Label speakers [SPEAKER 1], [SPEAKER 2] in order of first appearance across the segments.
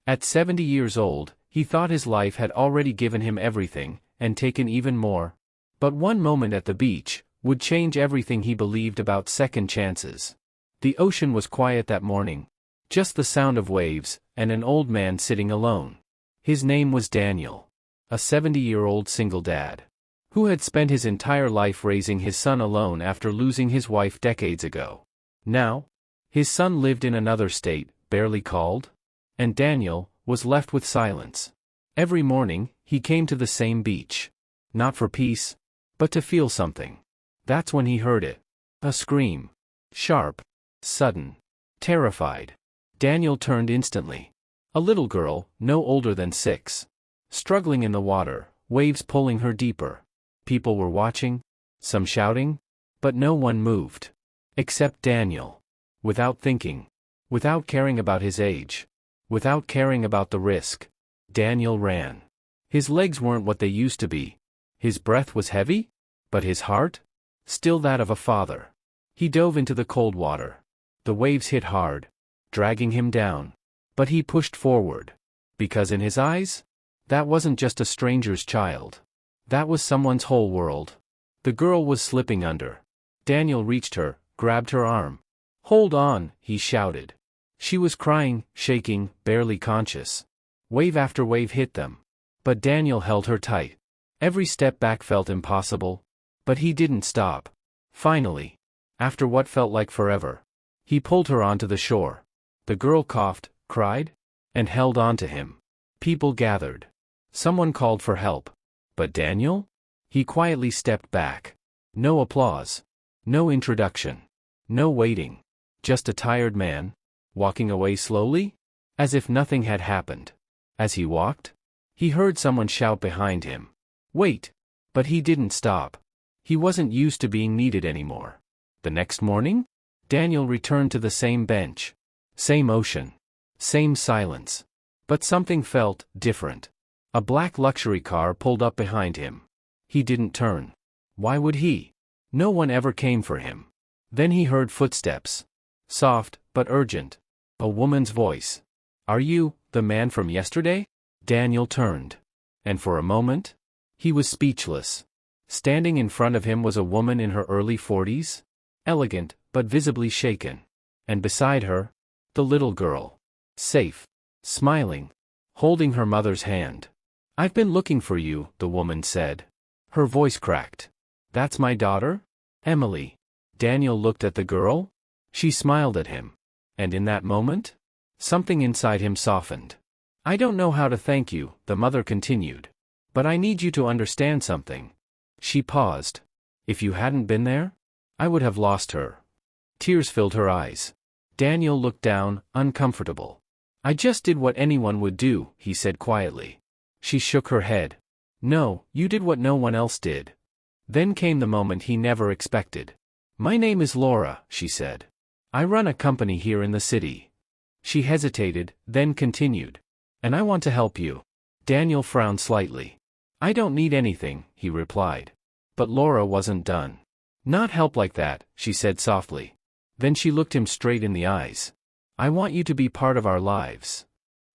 [SPEAKER 1] At 70 years old, he thought his life had already given him everything, and taken even more. But one moment at the beach would change everything he believed about second chances. The ocean was quiet that morning. Just the sound of waves, and an old man sitting alone. His name was Daniel. A 70-year-old single dad. Who had spent his entire life raising his son alone after losing his wife decades ago. Now, his son lived in another state, barely called. And Daniel was left with silence. Every morning, he came to the same beach. Not for peace, but to feel something. That's when he heard it. A scream. Sharp. Sudden. Terrified. Daniel turned instantly. A little girl, no older than 6. Struggling in the water, waves pulling her deeper. People were watching, some shouting, but no one moved. Except Daniel. Without thinking. Without caring about his age. Without caring about the risk. Daniel ran. His legs weren't what they used to be. His breath was heavy, but his heart? Still that of a father. He dove into the cold water. The waves hit hard, dragging him down. But he pushed forward. Because in his eyes, that wasn't just a stranger's child. That was someone's whole world. The girl was slipping under. Daniel reached her, grabbed her arm. "Hold on," he shouted. She was crying, shaking, barely conscious. Wave after wave hit them. But Daniel held her tight. Every step back felt impossible. But he didn't stop. Finally, after what felt like forever, he pulled her onto the shore. The girl coughed, cried, and held on to him. People gathered. Someone called for help. But Daniel? He quietly stepped back. No applause. No introduction. No waiting. Just a tired man, walking away slowly, as if nothing had happened. As he walked, he heard someone shout behind him. "Wait!" But he didn't stop. He wasn't used to being needed anymore. The next morning, Daniel returned to the same bench. Same ocean. Same silence. But something felt different. A black luxury car pulled up behind him. He didn't turn. Why would he? No one ever came for him. Then he heard footsteps. Soft, but urgent. A woman's voice. "Are you the man from yesterday?" Daniel turned. And for a moment, he was speechless. Standing in front of him was a woman in her early 40s. Elegant, but visibly shaken. And beside her, the little girl. Safe. Smiling. Holding her mother's hand. "I've been looking for you," the woman said. Her voice cracked. "That's my daughter? Emily." Daniel looked at the girl. She smiled at him. And in that moment, something inside him softened. "I don't know how to thank you," the mother continued. "But I need you to understand something." She paused. "If you hadn't been there, I would have lost her." Tears filled her eyes. Daniel looked down, uncomfortable. "I just did what anyone would do," he said quietly. She shook her head. "No, you did what no one else did." Then came the moment he never expected. "My name is Laura," she said. "I run a company here in the city." She hesitated, then continued. "And I want to help you." Daniel frowned slightly. "I don't need anything," he replied. But Laura wasn't done. "Not help like that," she said softly. Then she looked him straight in the eyes. "I want you to be part of our lives."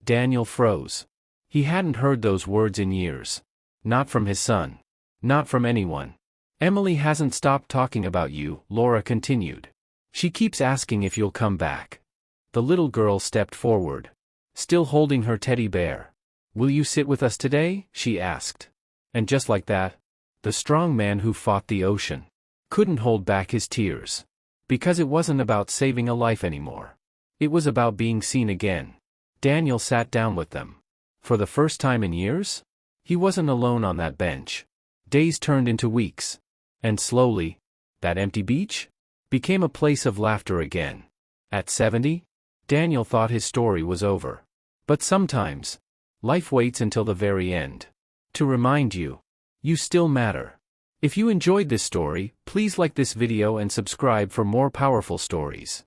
[SPEAKER 1] Daniel froze. He hadn't heard those words in years. Not from his son. Not from anyone. "Emily hasn't stopped talking about you," Laura continued. "She keeps asking if you'll come back." The little girl stepped forward. Still holding her teddy bear. "Will you sit with us today?" she asked. And just like that, the strong man who fought the ocean couldn't hold back his tears. Because it wasn't about saving a life anymore. It was about being seen again. Daniel sat down with them. For the first time in years, he wasn't alone on that bench. Days turned into weeks. And slowly, that empty beach became a place of laughter again. At 70, Daniel thought his story was over. But sometimes, life waits until the very end. To remind you, you still matter. If you enjoyed this story, please like this video and subscribe for more powerful stories.